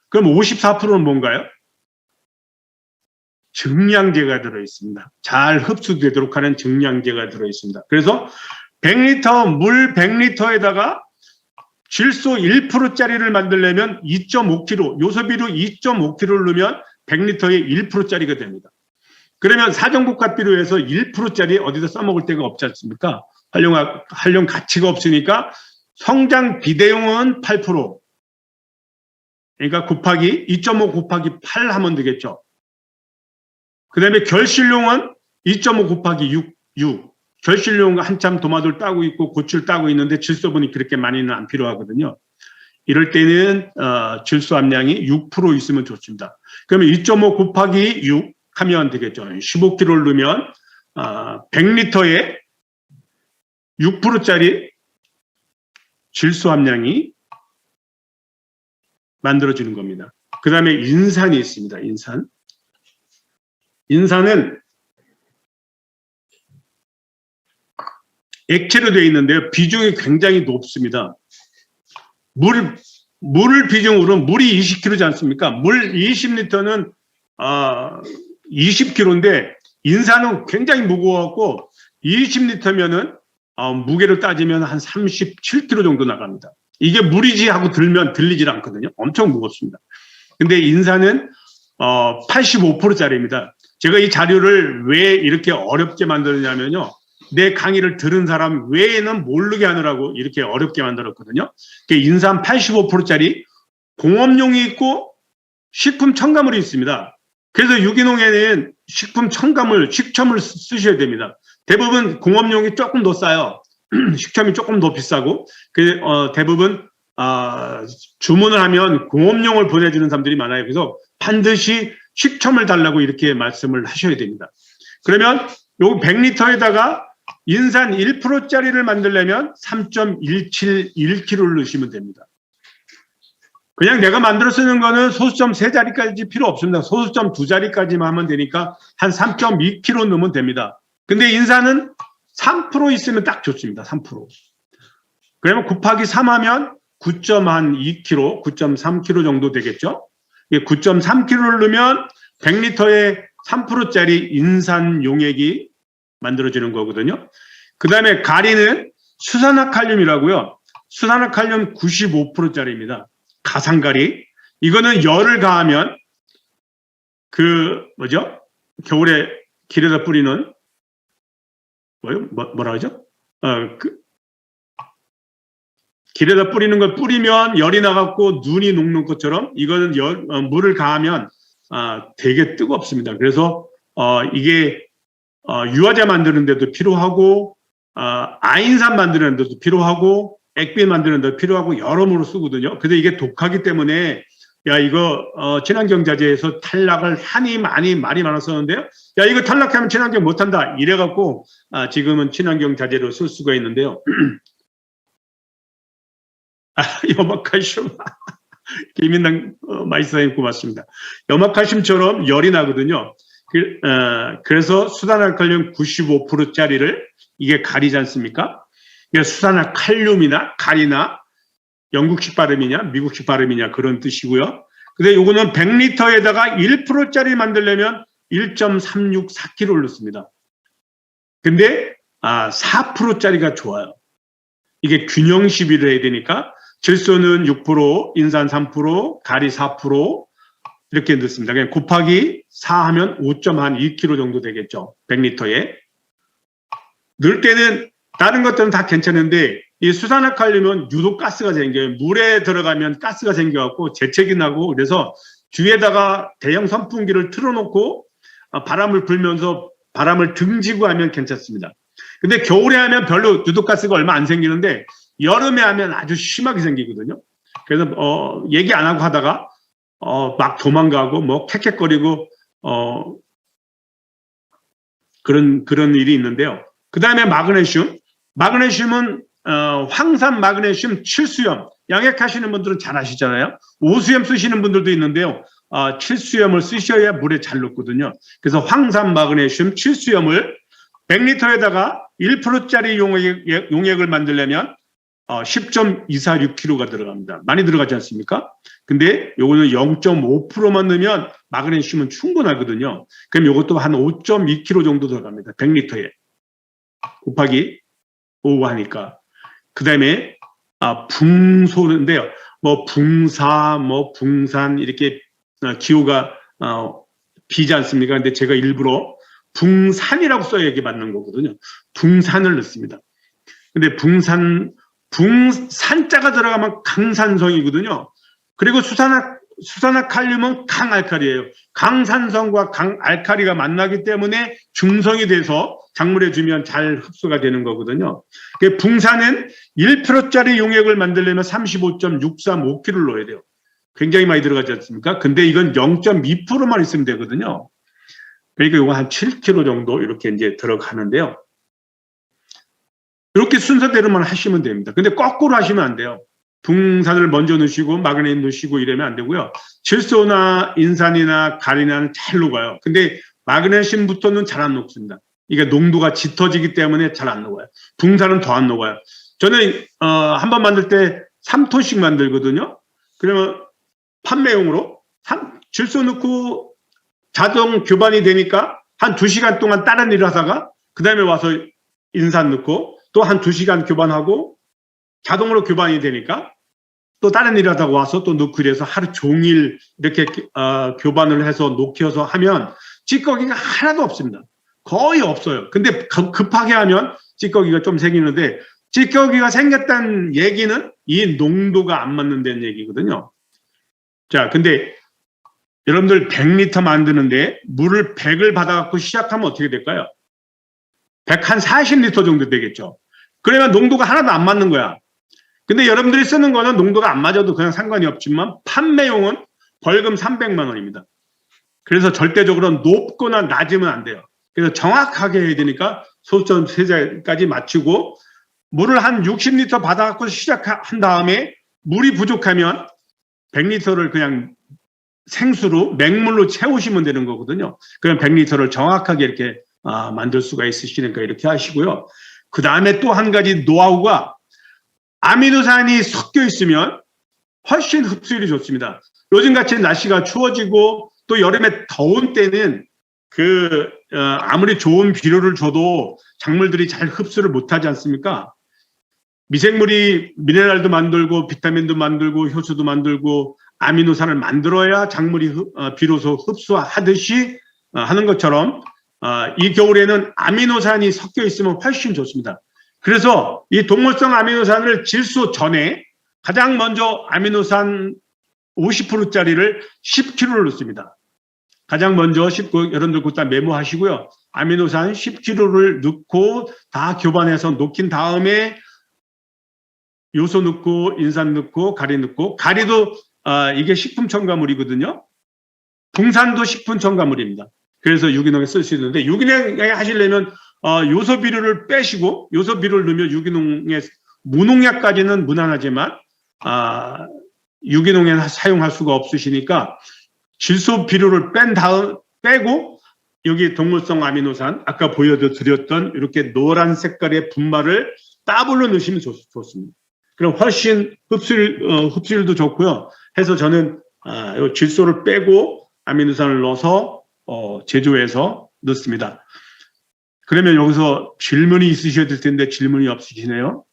그럼 54%는 뭔가요? 증량제가 들어있습니다. 잘 흡수되도록 하는 증량제가 들어있습니다. 그래서 100리터 물 100리터에다가 질소 1%짜리를 만들려면 2.5kg, 요소비료 2.5kg를 넣으면 100리터에 1%짜리가 됩니다. 그러면 사정복합 비료에서 1%짜리 어디다 써먹을 데가 없지 않습니까? 활용 가치가 없으니까 성장 비대용은 8%. 그러니까 곱하기 2.5 곱하기 8 하면 되겠죠. 그 다음에 결실용은 2.5 곱하기 6. 결실용 한참 도마돌 따고 있고 고추를 따고 있는데 질소분이 그렇게 많이는 안 필요하거든요. 이럴 때는 질소 함량이 6% 있으면 좋습니다. 그러면 2.5 곱하기 6 하면 되겠죠. 15kg를 넣으면 100리터에 6%짜리 질소 함량이 만들어지는 겁니다. 그 다음에 인산이 있습니다. 인산은 액체로 되어 있는데요. 비중이 굉장히 높습니다. 물 비중으로는 물이 20kg지 않습니까? 물 20리터는 20kg인데 인산은 굉장히 무거워갖고 20리터면은 무게를 따지면 한 37kg 정도 나갑니다. 이게 물이지 하고 들리질 않거든요. 엄청 무겁습니다. 근데 인산은 85%짜리입니다. 제가 이 자료를 왜 이렇게 어렵게 만들었냐면요. 내 강의를 들은 사람 외에는 모르게 하느라고 이렇게 어렵게 만들었거든요. 인산 85%짜리 공업용이 있고 식품 첨가물이 있습니다. 그래서 유기농에는 식품 첨가물, 식첨을 쓰셔야 됩니다. 대부분 공업용이 조금 더 싸요. 식첨이 조금 더 비싸고 대부분 주문을 하면 공업용을 보내주는 사람들이 많아요. 그래서 반드시 식첨을 달라고 이렇게 말씀을 하셔야 됩니다. 그러면 요 100리터에다가 인산 1%짜리를 만들려면 3.171kg를 넣으시면 됩니다. 그냥 내가 만들어 쓰는 거는 소수점 3자리까지 필요 없습니다. 소수점 2자리까지만 하면 되니까 한 3.2kg 넣으면 됩니다. 근데 인산은 3% 있으면 딱 좋습니다. 3%. 그러면 곱하기 3 하면 9.2kg, 9.3kg 정도 되겠죠? 9.3kg를 넣으면 100리터에 3%짜리 인산 용액이 만들어지는 거거든요. 그 다음에 가리는 수산화칼륨이라고요. 수산화칼륨 95%짜리입니다. 가상가리. 이거는 열을 가하면 겨울에 길에다 뿌리는 뭐라 하죠? 길에다 뿌리는 걸 뿌리면 열이 나갖고 눈이 녹는 것처럼 이거는 물을 가하면 되게 뜨겁습니다. 그래서 이게 유화제 만드는 데도 필요하고 아인산 만드는 데도 필요하고 액비 만드는 데도 필요하고 여러모로 쓰거든요. 근데 이게 독하기 때문에 이거 친환경 자재에서 탈락을 말이 많아 썼는데요. 이거 탈락하면 친환경 못한다 이래갖고 지금은 친환경 자재로 쓸 수가 있는데요. 염화칼슘 김인당 마이스터님 고맙습니다. 염화칼슘처럼 열이 나거든요. 그래서 수산화칼륨 95%짜리를 이게 가리지 않습니까? 수산화칼륨이나 가리나 영국식 발음이냐 미국식 발음이냐 그런 뜻이고요. 근데 요거는 100리터에다가 1%짜리 만들려면 1.364kg를 넣습니다. 근데 4%짜리가 좋아요. 이게 균형 시비를 해야 되니까 질소는 6%, 인산 3%, 가리 4% 이렇게 넣습니다. 그냥 곱하기 4 하면 5.2kg 정도 되겠죠. 100리터에. 넣을 때는 다른 것들은 다 괜찮은데 이 수산화칼륨은 유독 가스가 생겨요. 물에 들어가면 가스가 생겨갖고 재채기 나고 그래서 뒤에다가 대형 선풍기를 틀어놓고 바람을 불면서 바람을 등지고 하면 괜찮습니다. 근데 겨울에 하면 별로 유독 가스가 얼마 안 생기는데 여름에 하면 아주 심하게 생기거든요. 그래서 얘기 안 하고 하다가 막 도망가고 캑캑거리고 그런 일이 있는데요. 그 다음에 마그네슘은 황산 마그네슘 칠수염 양액하시는 분들은 잘 아시잖아요. 오수염 쓰시는 분들도 있는데요. 칠수염을 쓰셔야 물에 잘 녹거든요. 그래서 황산 마그네슘 칠수염을 100리터에다가 1%짜리 용액을 만들려면 10.246kg가 들어갑니다. 많이 들어가지 않습니까? 근데 요거는 0.5%만 넣으면 마그네슘은 충분하거든요. 그럼 요것도 한 5.2kg 정도 들어갑니다. 100리터에. 곱하기 5 하니까. 그 다음에 붕소인데요. 붕사, 붕산 이렇게 기호가 비지 않습니까? 근데 제가 일부러 붕산이라고 써야 이게 맞는 거거든요. 붕산을 넣습니다. 근데 붕산자가 들어가면 강산성이거든요. 그리고 수산화칼륨은 강알칼리예요. 강산성과 강알칼리가 만나기 때문에 중성이 돼서 작물에 주면 잘 흡수가 되는 거거든요. 붕산은 1kg짜리 용액을 만들려면 35.635kg를 넣어야 돼요. 굉장히 많이 들어가지 않습니까? 근데 이건 0.2%만 있으면 되거든요. 그러니까 이거 한 7kg 정도 이렇게 이제 들어가는데요. 이렇게 순서대로만 하시면 됩니다. 근데 거꾸로 하시면 안 돼요. 붕산을 먼저 넣으시고 마그네슘 넣으시고 이러면 안 되고요. 질소나 인산이나 가리나는 잘 녹아요. 근데 마그네슘부터는 잘 안 녹습니다. 이게 농도가 짙어지기 때문에 잘 안 녹아요. 붕산은 더 안 녹아요. 저는 한 번 만들 때 3톤씩 만들거든요. 그러면 판매용으로 질소 넣고 자동 교반이 되니까 한 2시간 동안 다른 일을 하다가 그 다음에 와서 인산 넣고 또 한 2시간 교반하고 자동으로 교반이 되니까 또 다른 일을 하다가 와서 또 넣고 이래서 하루 종일 이렇게 교반을 해서 녹여서 하면 찌꺼기가 하나도 없습니다. 거의 없어요. 근데 급하게 하면 찌꺼기가 좀 생기는데 찌꺼기가 생겼다는 얘기는 이 농도가 안 맞는다는 얘기거든요. 자, 근데 여러분들 100리터 만드는데 물을 100을 받아갖고 시작하면 어떻게 될까요? 100 한 40리터 정도 되겠죠. 그러면 농도가 하나도 안 맞는 거야. 근데 여러분들이 쓰는 거는 농도가 안 맞아도 그냥 상관이 없지만 판매용은 벌금 300만 원입니다. 그래서 절대적으로 높거나 낮으면 안 돼요. 그래서 정확하게 해야 되니까 소점 세제까지 맞추고 물을 한 60리터 받아갖고 시작한 다음에 물이 부족하면 100리터를 그냥 생수로 맹물로 채우시면 되는 거거든요. 그럼 100리터를 정확하게 이렇게 만들 수가 있으시니까 이렇게 하시고요. 그 다음에 또 한 가지 노하우가 아미노산이 섞여 있으면 훨씬 흡수율이 좋습니다. 요즘같이 날씨가 추워지고 또 여름에 더운 때는 아무리 좋은 비료를 줘도 작물들이 잘 흡수를 못하지 않습니까? 미생물이 미네랄도 만들고 비타민도 만들고 효소도 만들고 아미노산을 만들어야 작물이 비로소 흡수하듯이 하는 것처럼 이 겨울에는 아미노산이 섞여 있으면 훨씬 좋습니다. 그래서 이 동물성 아미노산을 질소 전에 가장 먼저 아미노산 50%짜리를 10kg를 넣습니다. 가장 먼저 여러분들 그다 메모하시고요. 아미노산 10kg를 넣고 다 교반해서 녹인 다음에 요소 넣고 인산 넣고 가리 넣고 가리도 이게 식품 첨가물이거든요. 붕산도 식품 첨가물입니다. 그래서 유기농에 쓸 수 있는데 유기농에 하시려면 요소 비료를 빼시고 요소 비료를 넣으면 유기농에 무농약까지는 무난하지만 유기농에 사용할 수가 없으시니까 질소 비료를 빼고 여기 동물성 아미노산 아까 보여드렸던 이렇게 노란 색깔의 분말을 더블로 넣으시면 좋습니다. 그럼 훨씬 흡수율도 좋고요. 해서 저는 질소를 빼고 아미노산을 넣어서 제조해서 넣습니다. 그러면 여기서 질문이 있으셔야 될 텐데 질문이 없으시네요.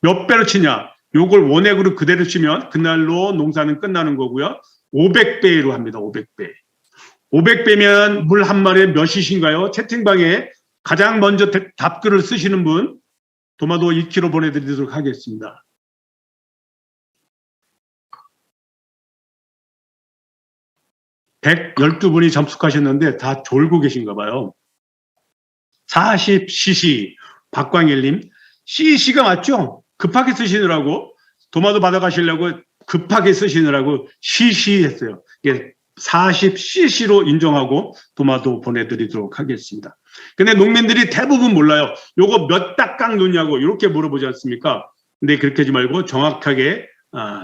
몇 배로 치냐? 요걸 원액으로 그대로 치면 그날로 농사는 끝나는 거고요. 500배로 합니다. 500배. 500배면 물 한 마리에 몇 cc인가요? 채팅방에 가장 먼저 답글을 쓰시는 분 도마도 2kg 보내드리도록 하겠습니다. (112분이) 접속하셨는데 다 졸고 계신가 봐요. 40cc 박광일님 cc가 맞죠? 급하게 쓰시느라고 도마도 받아가시려고 급하게 쓰시느라고 cc 했어요. 이게 40cc로 인정하고 도마도 보내드리도록 하겠습니다. 근데 농민들이 대부분 몰라요. 요거 몇 딱강 넣냐고 이렇게 물어보지 않습니까? 근데 그렇게 하지 말고 정확하게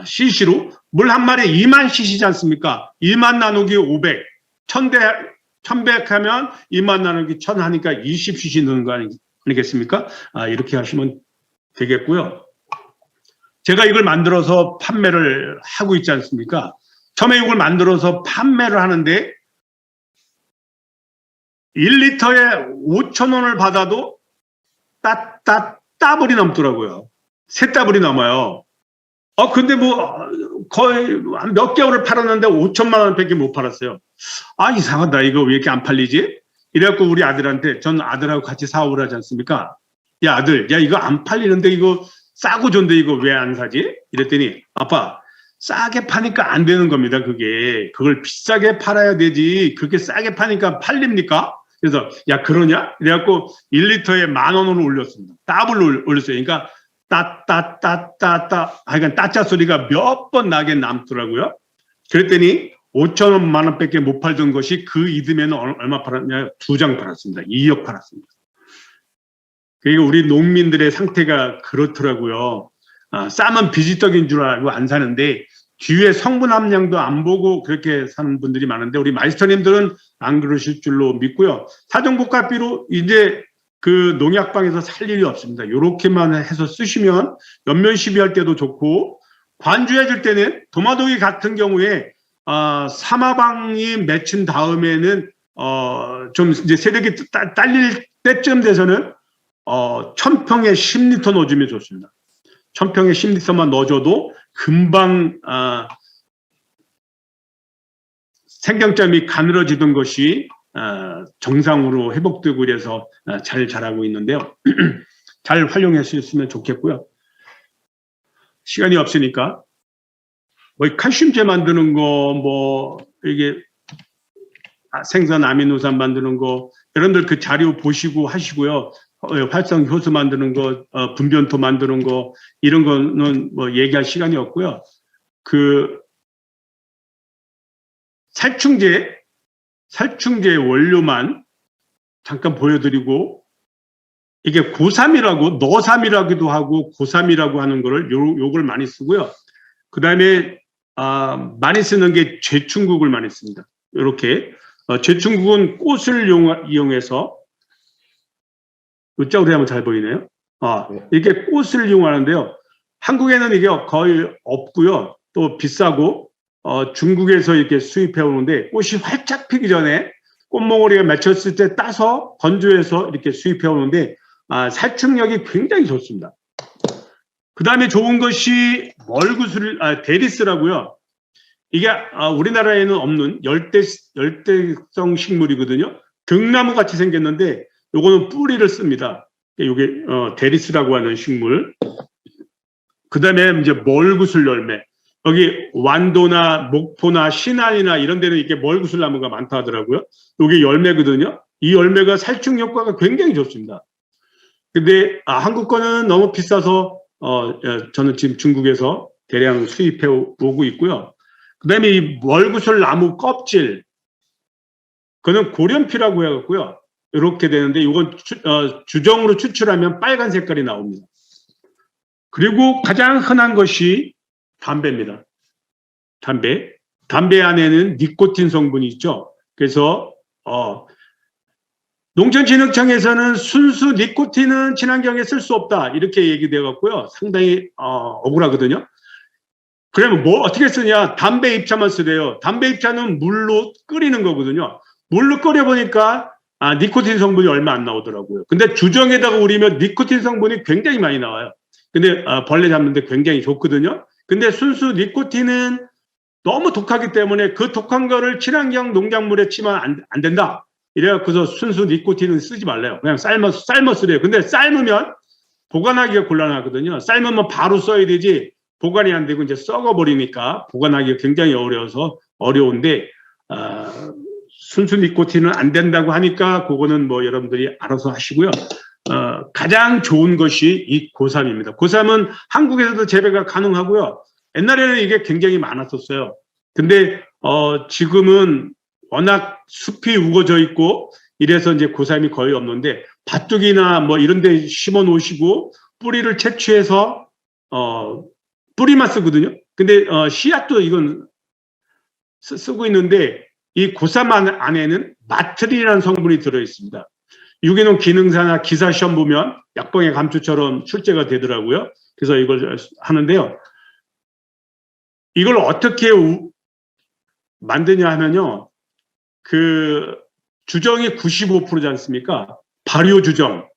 cc로 물 한 마리에 2만 cc지 않습니까? 2만 나누기 500 1100 하면 2만 나누기 1000 하니까 20cc 넣는 거 아니겠습니까? 이렇게 하시면 되겠고요. 제가 이걸 만들어서 판매를 하고 있지 않습니까? 처음에 이걸 만들어서 판매를 하는데 1리터에 5,000원을 받아도 따블이 넘더라고요. 세 따블이 넘어요. 근데 거의 몇 개월을 팔았는데 5천만 원밖에 못 팔았어요. 이상하다. 이거 왜 이렇게 안 팔리지? 이래갖고 우리 아들한테, 전 아들하고 같이 사업을 하지 않습니까? 야, 아들, 야, 이거 안 팔리는데 이거 싸고 좋은데 이거 왜 안 사지? 이랬더니, 아빠, 싸게 파니까 안 되는 겁니다, 그게. 그걸 비싸게 팔아야 되지. 그렇게 싸게 파니까 팔립니까? 그래서, 야, 그러냐? 이래갖고 1리터에 10,000원으로 올렸습니다. 더블로 올렸어요. 그러니까, 하여간 따짜 소리가 몇 번 나게 남더라고요. 그랬더니, 5,000원, 10,000원 밖에 못 팔던 것이 그 이듬해는 얼마 팔았냐? 2장 팔았습니다. 2억 팔았습니다. 그리고 우리 농민들의 상태가 그렇더라고요. 쌈은 비지떡인 줄 알고 안 사는데 뒤에 성분 함량도 안 보고 그렇게 사는 분들이 많은데 우리 마이스터님들은 안 그러실 줄로 믿고요. 사정복합비로 이제 그 농약방에서 살 일이 없습니다. 요렇게만 해서 쓰시면 연면 시비할 때도 좋고 관주해 줄 때는 도마도기 같은 경우에 사마방이 맺힌 다음에는 좀 이제 세력이 딸릴 때쯤 돼서는 1,000평에 10리터 넣어주면 좋습니다. 1,000평에 10리터만 넣어줘도 금방 생장점이 가늘어지던 것이 정상으로 회복되고 이래서 잘 자라고 있는데요. 잘 활용했으면 좋겠고요. 시간이 없으니까 뭐 칼슘제 만드는 거, 뭐 이게 생선 아미노산 만드는 거 여러분들 그 자료 보시고 하시고요. 활성 효소 만드는 거, 분변토 만드는 거 이런 거는 뭐 얘기할 시간이 없고요. 그 살충제 원료만 잠깐 보여드리고 이게 고삼이라고 너삼이라기도 하고 고삼이라고 하는 거를 요걸 많이 쓰고요. 그 다음에 많이 쓰는 게 제충국을 많이 씁니다. 이렇게 제충국은 꽃을 이용해서 으짜우리 하면 잘 보이네요. 이렇게 꽃을 이용하는데요. 한국에는 이게 거의 없고요. 또 비싸고 중국에서 이렇게 수입해 오는데 꽃이 활짝 피기 전에 꽃몽오리가 맺혔을 때 따서 건조해서 이렇게 수입해 오는데 살충력이 굉장히 좋습니다. 그 다음에 좋은 것이 데리스라고요. 이게 우리나라에는 없는 열대성 식물이거든요. 등나무 같이 생겼는데 요거는 뿌리를 씁니다. 요게 데리스라고 하는 식물. 그 다음에 이제 멀구슬 열매. 여기 완도나 목포나 신안이나 이런 데는 이렇게 멀구슬 나무가 많다 하더라고요. 요게 열매거든요. 이 열매가 살충 효과가 굉장히 좋습니다. 근데 한국 거는 너무 비싸서 저는 지금 중국에서 대량 수입해 오고 있고요. 그 다음에 이 멀구슬 나무 껍질, 그거는 고련피라고 해갖고요. 이렇게 되는데 이건 주정으로 추출하면 빨간 색깔이 나옵니다. 그리고 가장 흔한 것이 담배입니다. 담배 안에는 니코틴 성분이 있죠. 그래서 농촌진흥청에서는 순수 니코틴은 친환경에 쓸 수 없다 이렇게 얘기되어 갖고요. 상당히 억울하거든요. 그러면 뭐 어떻게 쓰냐? 담배 잎차만 쓰래요. 담배 잎차는 물로 끓이는 거거든요. 물로 끓여보니까 니코틴 성분이 얼마 안 나오더라고요. 근데 주정에다가 우리면 니코틴 성분이 굉장히 많이 나와요. 근데 벌레 잡는데 굉장히 좋거든요. 근데 순수 니코틴은 너무 독하기 때문에 그 독한 거를 친환경 농작물에 치면 안 된다. 이래갖고서 순수 니코틴은 쓰지 말래요. 그냥 삶아 쓰래요. 근데 삶으면 보관하기가 곤란하거든요. 삶으면 바로 써야 되지 보관이 안 되고 이제 썩어버리니까 보관하기가 굉장히 어려운데 순수 니코틴은 안 된다고 하니까 그거는 뭐 여러분들이 알아서 하시고요. 가장 좋은 것이 이 고삼입니다. 고삼은 한국에서도 재배가 가능하고요. 옛날에는 이게 굉장히 많았었어요. 근데 지금은 워낙 숲이 우거져 있고 이래서 이제 고삼이 거의 없는데 밭둑이나 뭐 이런 데 심어 놓으시고 뿌리를 채취해서 뿌리만 쓰거든요. 근데 씨앗도 이건 쓰고 있는데 이 고삼 안에는 마트린이라는 성분이 들어 있습니다. 유기농 기능사나 기사 시험 보면 약봉의 감초처럼 출제가 되더라고요. 그래서 이걸 하는데요. 이걸 어떻게 만드냐 하면요. 그 주정이 95%지 않습니까? 발효 주정.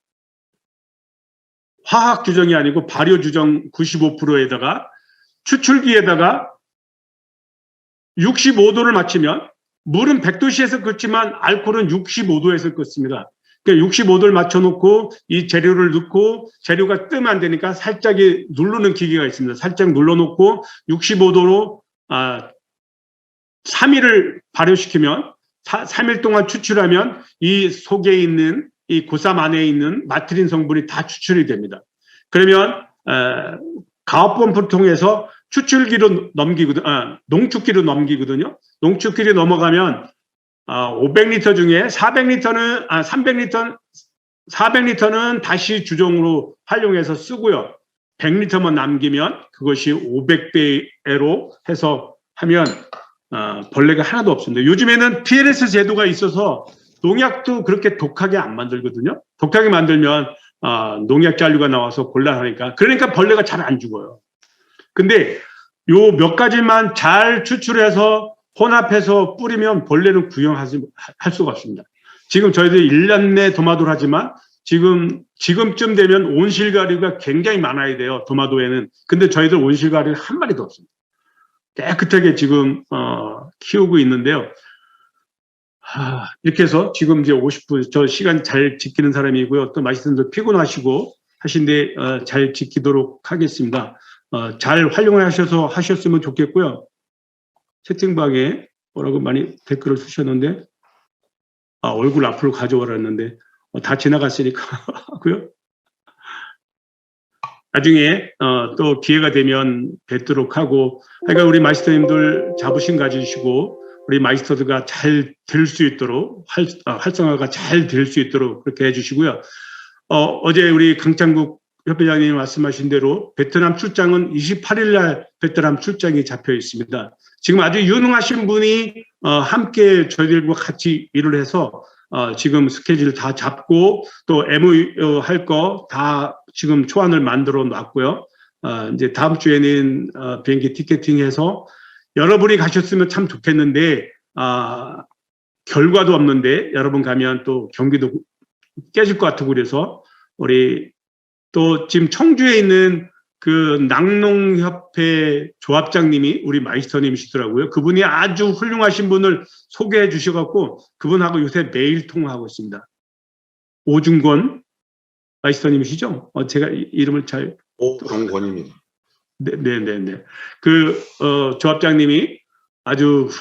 화학 주정이 아니고 발효 주정 95%에다가 추출기에다가 65도를 맞추면 물은 100도씨에서 끓지만 알코올은 65도에서 끓습니다. 그러니까 65도를 맞춰놓고 이 재료를 넣고 재료가 뜨면 안 되니까 살짝 누르는 기계가 있습니다. 살짝 눌러놓고 65도로 3일을 발효시키면 3일 동안 추출하면 이 속에 있는 이 고삼 안에 있는 마트린 성분이 다 추출이 됩니다. 그러면 가업펌프를 통해서 추출기로 넘기거든, 농축기로 넘기거든요. 농축기로 넘어가면 500리터 중에 400리터는 다시 주종으로 활용해서 쓰고요. 100리터만 남기면 그것이 500배로 해서 하면 벌레가 하나도 없습니다. 요즘에는 PLS 제도가 있어서 농약도 그렇게 독하게 안 만들거든요. 독하게 만들면 농약 잔류가 나와서 곤란하니까. 그러니까 벌레가 잘 안 죽어요. 근데 요 몇 가지만 잘 추출해서 혼합해서 뿌리면 벌레는 구경할 수가 없습니다. 지금 저희들 1년 내 도마도를 하지만 지금쯤 되면 온실가리가 굉장히 많아야 돼요. 도마도에는. 근데 저희들 온실가리가 한 마리도 없습니다. 깨끗하게 지금 키우고 있는데요. 이렇게 해서 지금 이제 50분 저 시간 잘 지키는 사람이고요. 또 맛있는 분들 피곤하시고 하신데 잘 지키도록 하겠습니다. 잘 활용하셔서 하셨으면 좋겠고요. 채팅방에 뭐라고 많이 댓글을 쓰셨는데 얼굴 앞으로 가져오라는데 다 지나갔으니까 하고요. 나중에 또 기회가 되면 뵙도록 하고, 그러니까 우리 마이스터님들 자부심 가지시고 우리 마이스터들가 잘 될 수 있도록 활성화가 잘 될 수 있도록 그렇게 해주시고요. 어제 우리 강창국 협회장님이 말씀하신 대로 베트남 출장은 28일 날 베트남 출장이 잡혀 있습니다. 지금 아주 유능하신 분이 함께 저희들과 같이 일을 해서 지금 스케줄 다 잡고 또 MOU 할 거 다 지금 초안을 만들어 놨고요. 이제 다음 주에는 비행기 티켓팅해서 여러분이 가셨으면 참 좋겠는데 결과도 없는데 여러분 가면 또 경기도 깨질 것 같고 그래서 우리 또 지금 청주에 있는 그 낙농협회 조합장님이 우리 마이스터님이시더라고요. 그분이 아주 훌륭하신 분을 소개해 주셔갖고 그분하고 요새 매일 통화하고 있습니다. 오중권 마이스터님이시죠? 제가 이름을 잘 오중권입니다. 네네네. 그 조합장님이 아주